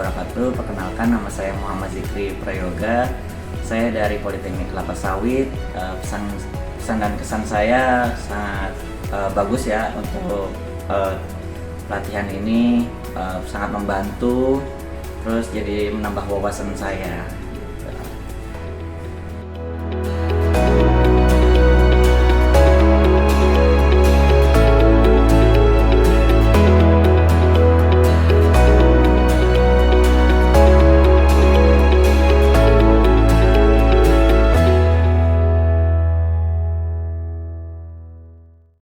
wabarakatuh. Perkenalkan, nama saya Muhammad Zikri Prayoga. Saya dari Politeknik Kelapa Sawit. Pesan dan kesan saya sangat bagus ya untuk pelatihan ini, sangat membantu, terus jadi menambah wawasan saya.